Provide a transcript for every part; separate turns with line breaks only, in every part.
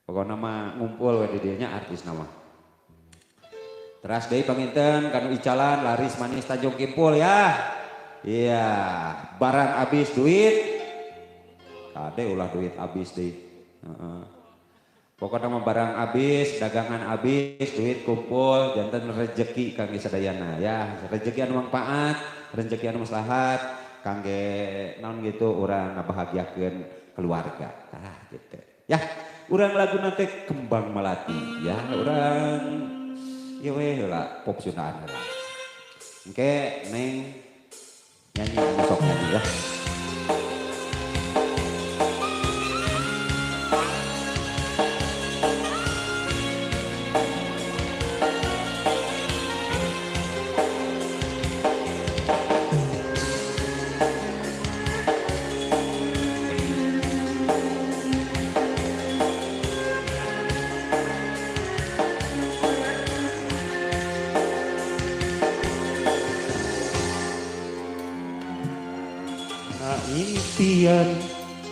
Pokoknya nama ngumpul di dianya artis nama. Teras deui panginten kanu icalan laris manis Tanjung Kimpul ya. Iya, barang habis duit. Kade ulah duit habis deui. Pokoknya nama barang habis, dagangan habis, duit kumpul, jantan rezeki kangge sadayana ya. Rezeki anu manfaat, rezeki anu maslahat, kangge naon gitu urang ngabahagiakeun keluarga. Gitu. Ya. Urang lagu nanti Kembang Melati ya, urang ya weh lah pop Sundaan lah. Oke, neng nyanyi sok nyanyi ya. Impian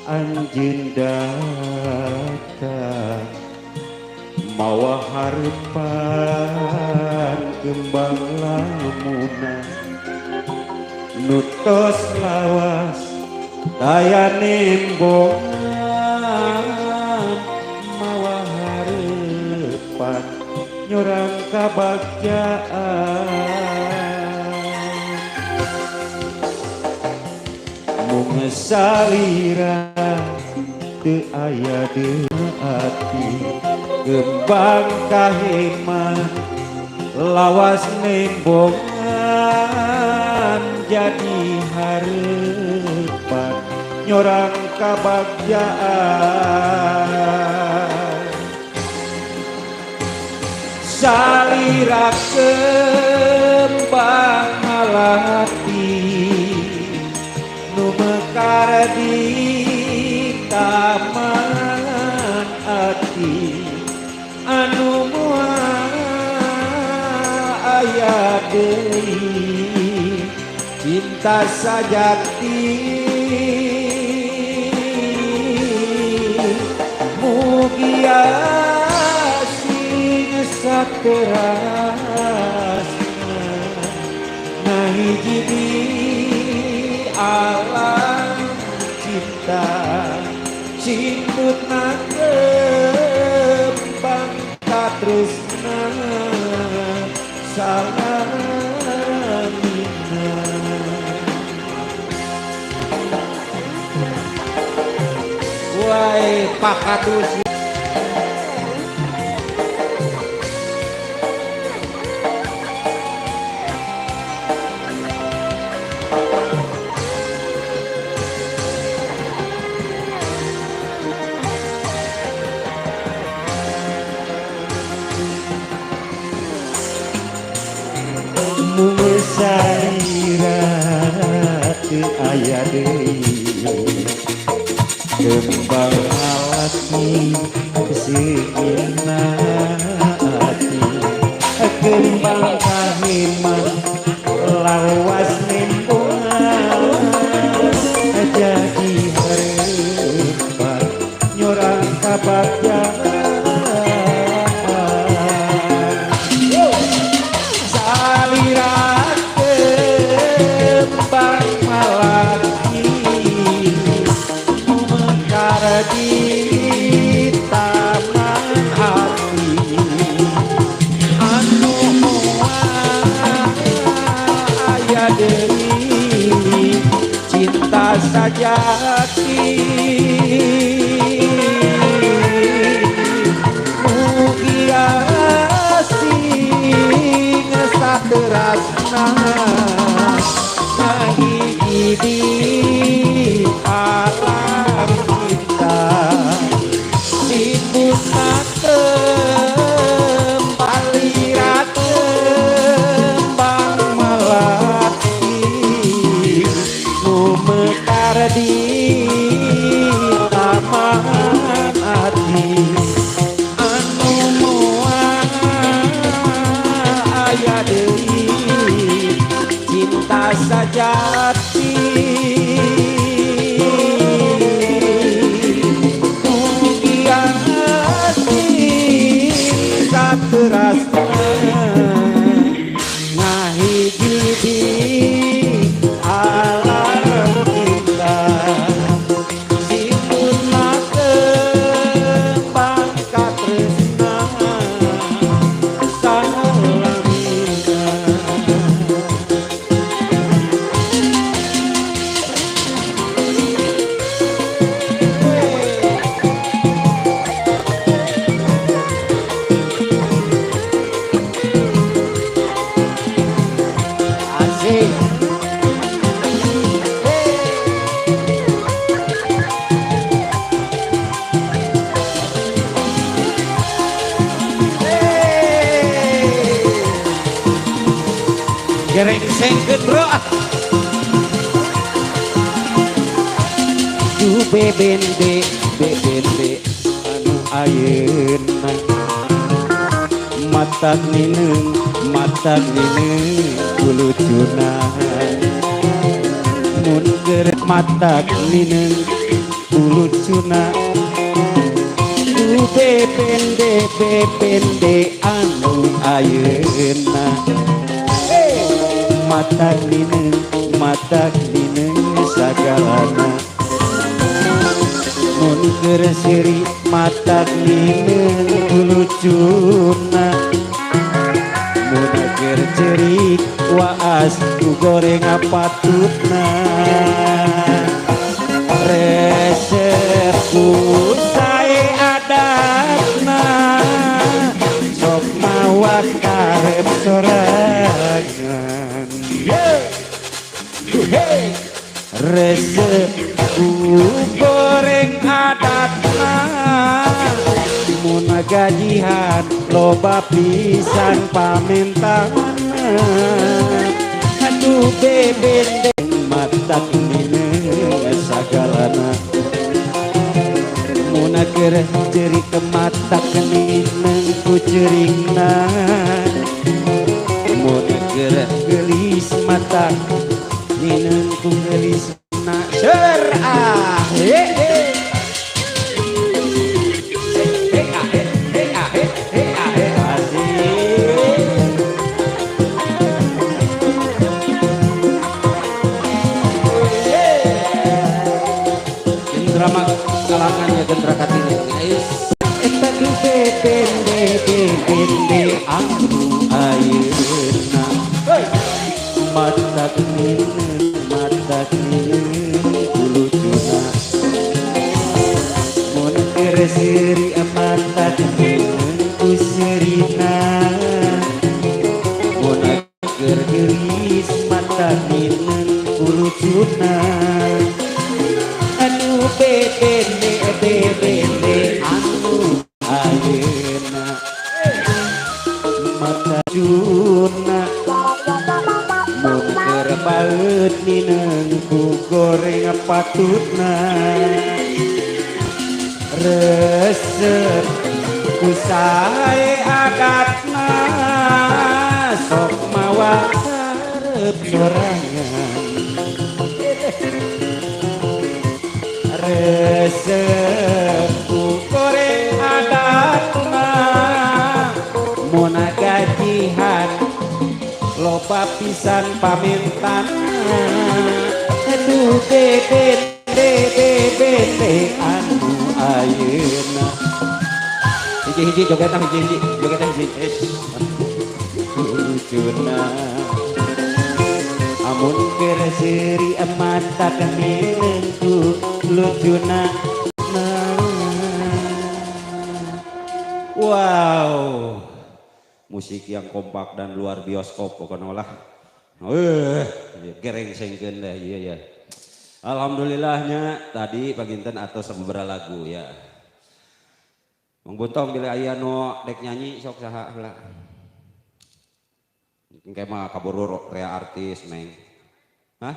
anjeun datang mawa harapan kembang lamunan nutos lawas daya nembongan mawa harapan nyorang kabagjaan salira teu aya di hati kembang kaheman lawas nembongan jadi harapan nyorang kabagjaan salira kembang melati mekar di taman ati anu moal aya deui cinta sajati mugia sing saterasna ngahiji alam cinta cintutna kembang katresna salamina wae pakadus salira teu aya deui kembang alati seueuna ati kembang kaheman lawas nembongan jadi harapan nyorang kabagjaan di taman hati anu moal aya deui cinta sajati mugia sing saterasna ngahiji di alam sibukna kembali kembang melati nu mekar di Gereng sengkeun bro. Du bebende anu ayeuna matak nineung kulucuna mun keur matak nineung kulucuna du bebende anu ayeuna matak nineung sagalana mun keur siri matak nineung kulucuna mun keur cerik waas ku goreng patutna resepku sae adatna sok mawa karep sorangan resepku goreng adatna mun gajihan loba pisan pamentanna aduh bebende matak nineung sagalana mun keur cerik matak nineung ku ceringna mun keur geulis matak nineung ku geulisna seur drama kalangan ya gendra katini eta du bebende anu ayeuna matak nineung kulucuna mun keur siri matak nineung ku serina mun keur geulis matak nineung kulucuna bebende anu ayeuna mata juna mun keur baeut nineung ku goreng patutna resep ku sae adatna sok mawa karep sorangan resepku goreng adatna mun gajihan loba pisan pamentanna aduh bebende anu ayeuna hiji jogetan hiji lucuna amun keur siri matak nineung ku lucuna. Wow, musik yang kompak dan luar bioskop pokoknya lah. Gereng sengkeun deh iya ya. Alhamdulillahnya tadi paginten atau sababaraha lagu ya. Mang Buntong bila aya nu dek nyanyi sok saha heula. Engke mah kaburu rea artis neng. Hah?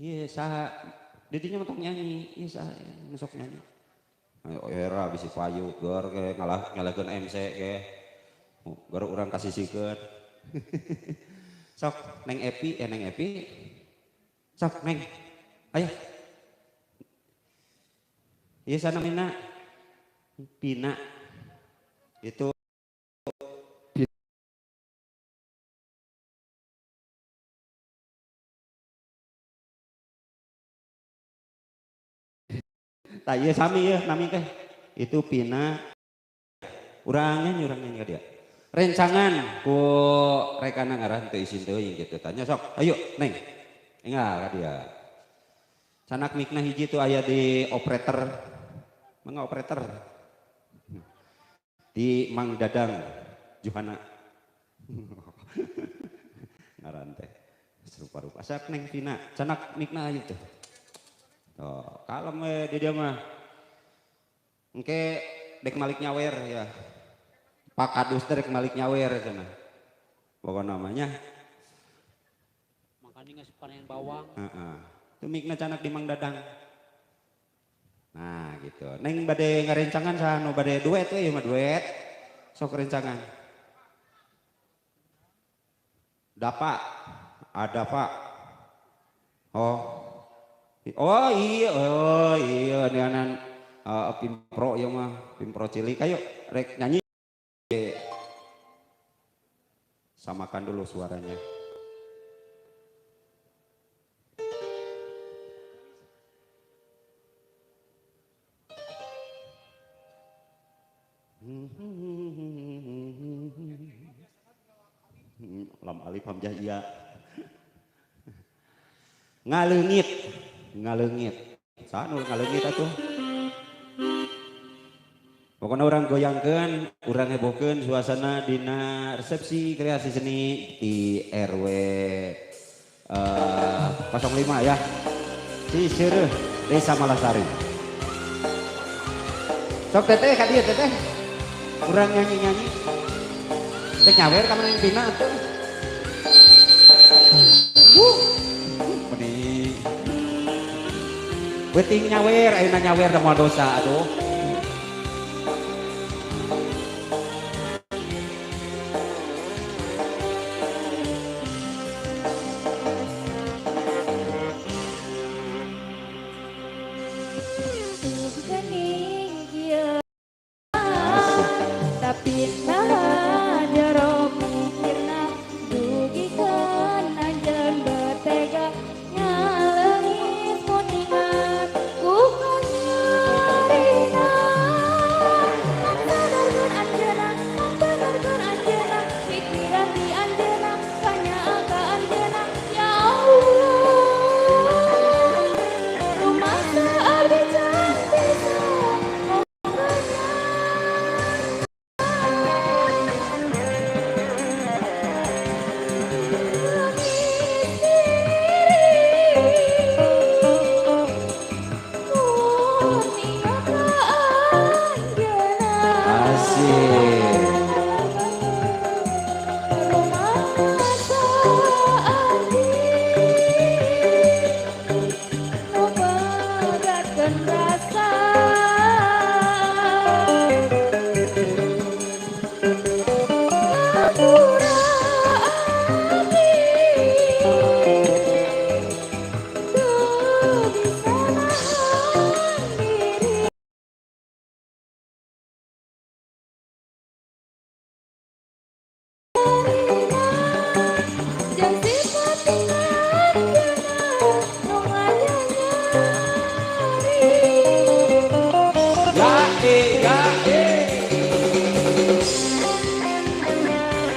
Iya saha didinya mentok nyanyi, iya saha sok nyanyi. Ayo era bisi payu geur ke ngalakeun MC ke. Geur urang kasisikeun. Sok Neng Epi, Neng Epi. Sok Neng. Aya. Ieu sana mina. Pina. Itu tah ieu sami ya nami teh. Itu Pina. Urang nyanyi ka dia. Rencangan ku rekana ngaran teu isin teuing gitu. Tanya sok, ayo Neng. Enggal ka dia. Sanak mikna hiji tuh aya di operator. Mangga operator. Di Mang Dadang Johana. Ngaran teh. Serupa-rupa. Sak Neng Pina, sanak mikna aja tuh. Oh, kalem we di dia mah. Engke dek Malik nyawer ya. Pak Kadus dek Malik nyawer sana. Pokok namanya
Ani ngasih panen bawang.
Tumikna canak di Mang Dadang. Nah gitu. Neng bade ngarencangan sano bade duet we mah duet. Sok rencangan. Dapa. Ada Pak. Oh. Oh iya ini anan pimpro ya mah, pimpro cilik. Ayo rek nyanyi. Samakan dulu suaranya. Lam alif hamzah iya. Ngaleungit, ngaleungit. Sanu ngaleungit atuh. Pokoknya orang goyangkan, orang hebohkan suasana dina resepsi kreasi seni di RW 05 ya. Ciseureum Desa Malasari. Sok teteh ka dieu teteh. Urang nyanyi-nyanyi. Teh nyawer ka mana pina atuh. Benih. Beuting nyawer, ayeuna nyawer da moal dosa atuh.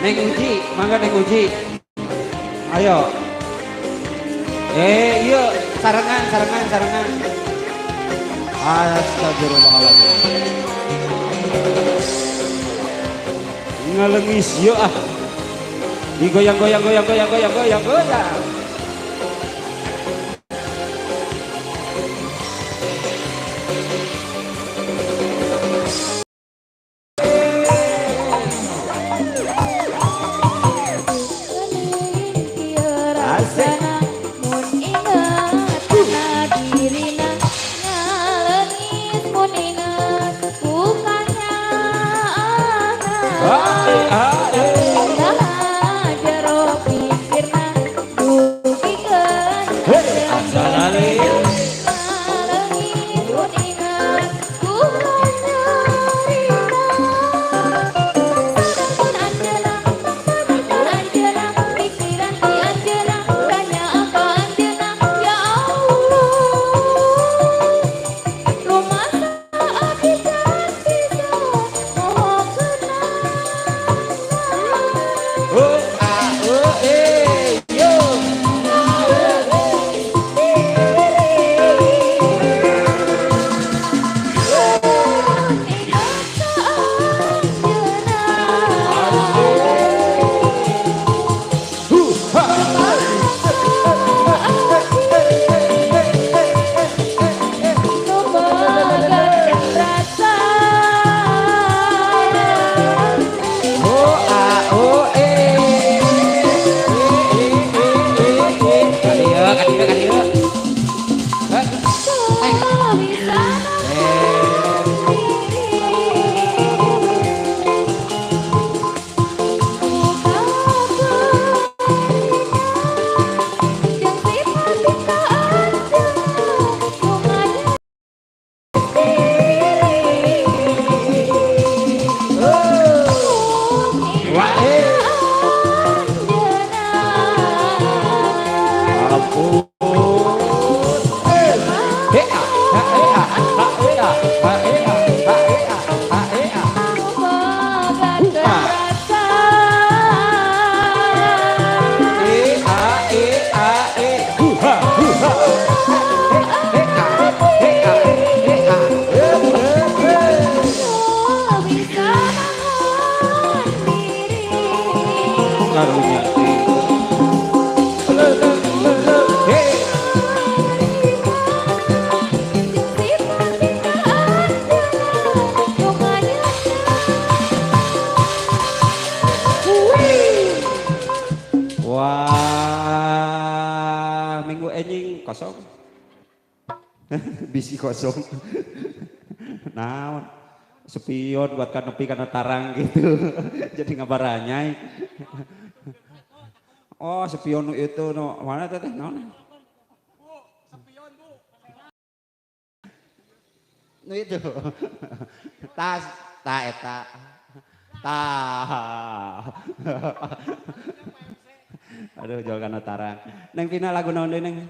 Neng Uji, mangga Neng Uji. Ayo. Iya, sarangan. Astagfirullahaladzim. Ngelengis yuk ah. Digoyang. kosong. Bisi kosong. Naon? Spion buat kan nepi kana tarang gitu. Jadi ngabaranyai. Oh, spion itu no mana teh naon? Nu itu. Tas ta eta. Ta. Aduh jual kana tarang. Neng Pina lagu naon deui Neng?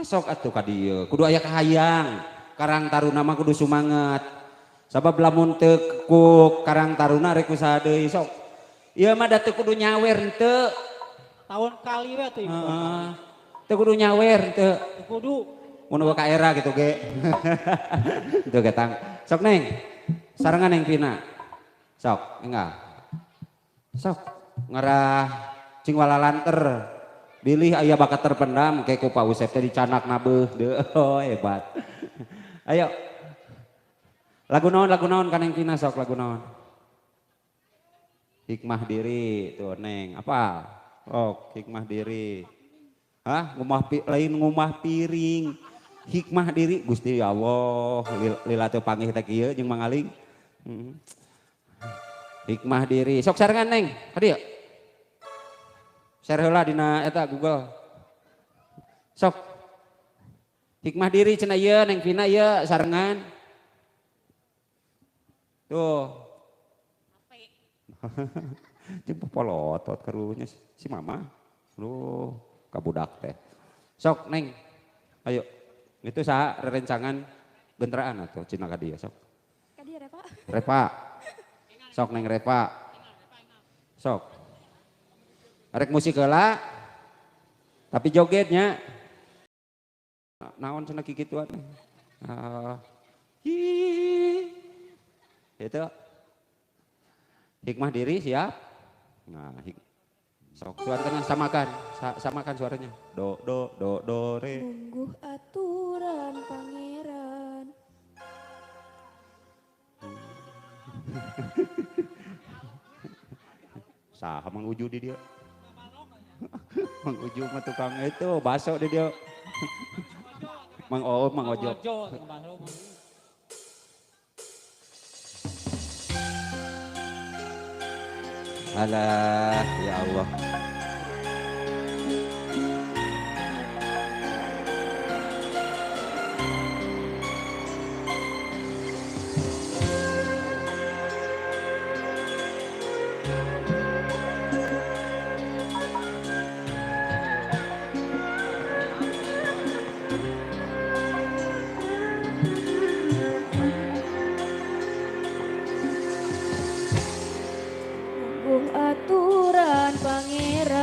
Sok atuh ka dieu. Kudu aya kahayang. Karang taruna mah kudu sumanget. Sabab lamun teu ku karang taruna rek usaha deui sok. Ieu mah da teu kudu nyawer henteu.
Tahun kali we tuh.
Heeh. Teu kudu nyawer henteu.
Teu kudu.
Mun ka era gitu ge. Teu getang. Sok Neng. Sarangan Neng Pina. Sok, enggak. Sok ngarah cing walalanter. Bilih aya bakat terpendam kayak ku Pak Usep teh dicanak nabeuh deuh. Oh, hebat. Ayo. Lagu naon kan Neng Pina sok lagu naon? Hikmah diri tuh Neng. Apa? Oh, hikmah diri. Hah? Lain ngumah piring. Hikmah diri Gusti ya Allah. Lila teu panggih teh kieu jeung mangaling. Hikmah diri. Sok sarengan Neng. Hadieu. Share heula dina eta Google. Sok. Hikmah diri cenah ieu Neng Vina ieu sarengan. Tuh. Jeung popolotot karunya si mama. Lu kabudak teh. Sok Neng. Ayo. Itu saha rerencangan genteraan atuh cenah ka dieu sok.
Ka dieu Repa.
Repa. Sok Neng Repa. Sok. Rek musik heula. Tapi jogetnya naon cenah kikituan. Itu hikmah diri siap. Nah, sok suaranya samakan suaranya. Do re.
Sungguh aturan pangeran.
Saha Mang Uju di dia. Mang Uju mah tukang itu baso di dia. Mang Ojo. Alah, ya Allah.
Sungguh aturan pangeran.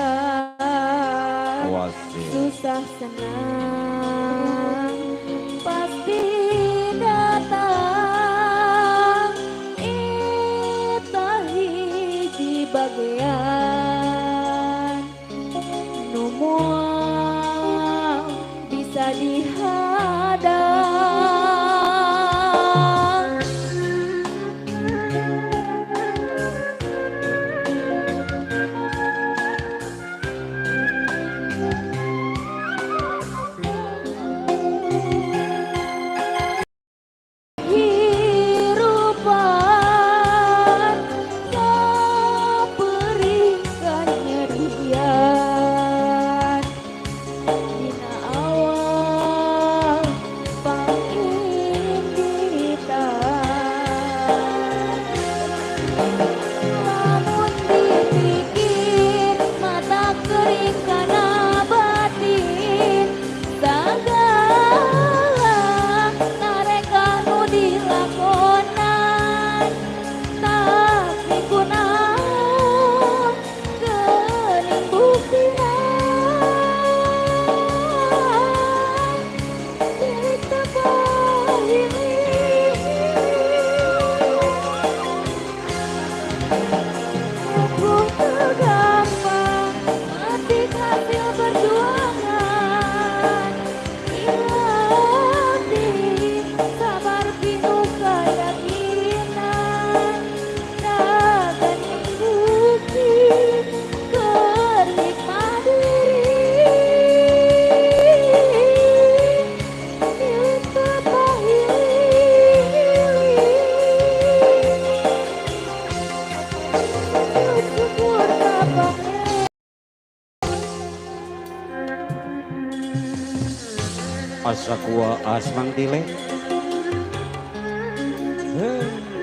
sakua asmang dile.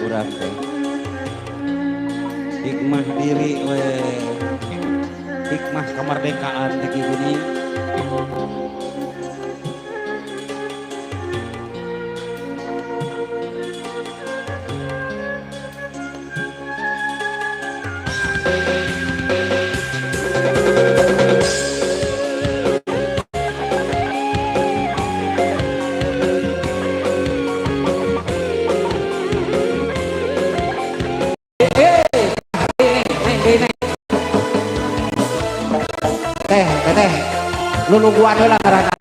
Urang teh. Hikmah diri we. Hikmah kemerdekaan teh gini. Teh, lu nungguan heula ngaranana.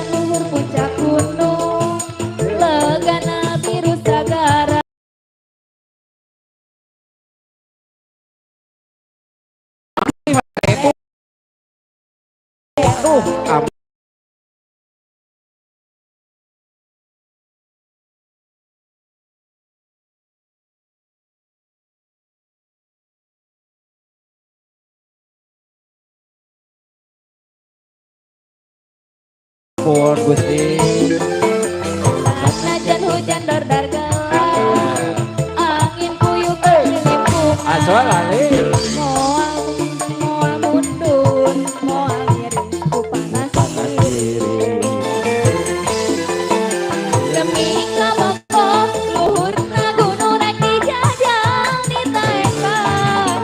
Luhur puncak gunung, legana biru sagara.
Tuh, kamu pun Gusti.
Najan hujan dor-dar gelap, angin puyuh keliling bunga.
Asal alih.
Moal moal mundur, moal miring ku panas diri. Demi kamangkong, luhurna gunung rek dijajang ditaengkan.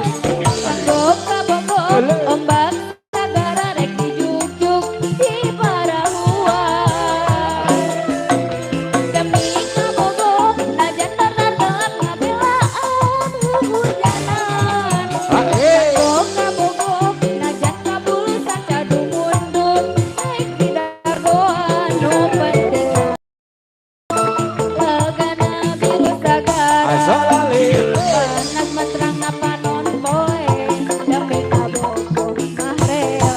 Kanggo kabongkong, ombak sagara rek dijuk-juk di parahuan. Demi kabongkong, najan dor-dar ngabelaan hujanan. Kanggo kabongkong, najan kabulusan cadu mundur naik di dagoan nu penting. Legana biru sagara,
Asal alih.
panas menterangna panon poe, demi kabongkong mah rela.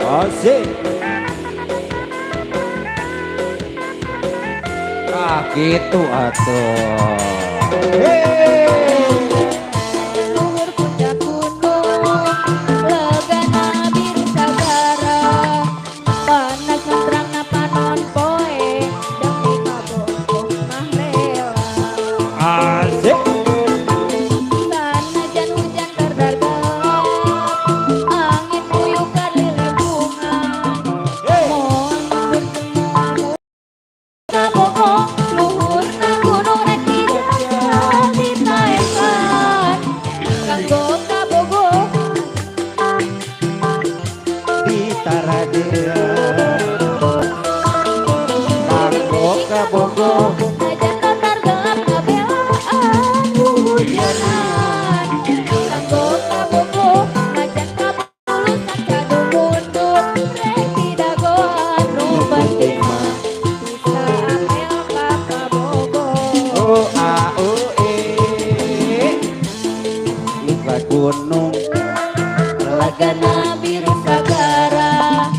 Asik. Ah gitu atuh.
Luhur puncak gunung, legana biru sagara, panas menterangna panon poe, demi kabongkong mah rela.
Asik.
Sanajan hujan dor-dar gelap, angin puyuh keliling bunga. Moal mundur, kabongkong, luhurna gunung rek dijajal ditaengkan. Kanggo kabongkong,
Di Taradera. Kanggo kabongkong.
najan dor-dar gelap ngabelaan hujanan. Kanggo kabongkong, najan kabulusan cadu mundur rek didagoan nu penting mah bisa apel ka kabongkong.
Oh ah oh Ikat gunung.
Legana biru sagara,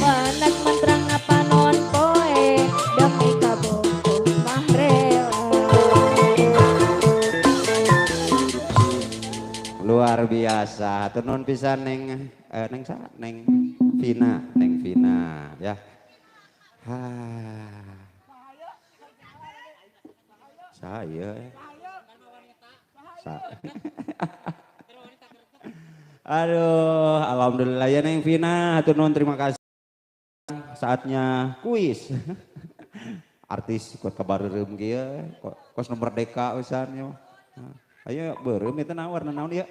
panas menterangna panon poe, demi kabongkong mah rela.
Luar biasa. Hatur nuhun pisan neng neng sa neng Vina ya. Saya Aduh, alhamdulillah ya Neng Vina, hatur nuhun terima kasih. Saatnya kuis. Artis kuat kabareureum kieu, kos nomor merdeka pisan ya. Ayo beureum eta warna naon ieu?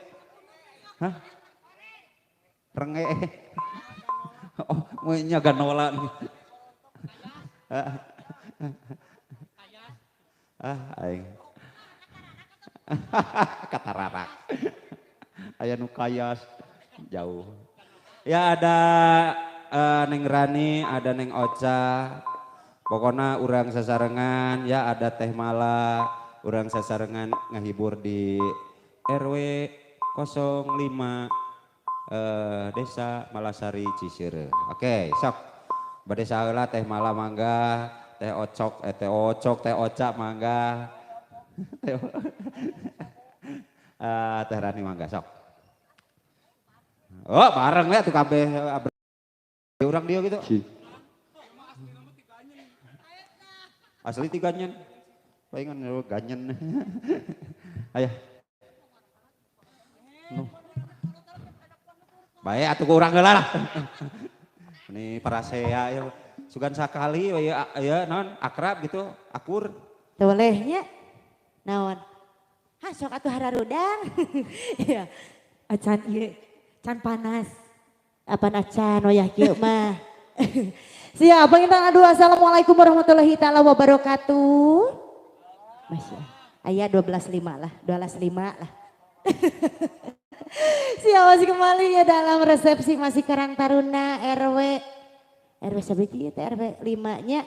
Hah? Renge. Oh, mau nyaga nola nih. Aing. Kata rarak. Aya nu kayas jauh. Ya ada Neng Rani, ada Neng Ocha. Pokoknya urang sasarengan ya ada Teh Mala, urang sasarengan ngahibur di RW 05 Desa Malasari Cisere. Oke, sok. Bade saheula Teh Mala mangga, Teh Ocha mangga. Teh Rani mangga sok. Oh, bareng ya tuh kabeh urang dia gitu. Asli ti ganyen. Palingan ganyen. Aya. Bae atuh ku urang heula lah. Ini parasea ya. Sugan sakali ya naon akrab gitu, akur.
Teu bolehnya. Naon? Hah sok atuh hararudang. Iya. Acan ieu can panas. Apaan acan wayah kieu mah. Siap, pengintan adu assalamualaikum warahmatullahi taala wabarakatuh. Masya Ayah 12.5 lah, 12.5 lah. Siap masih kembali ya dalam resepsi masih Karang Taruna RW sabaraha RW 5-nya.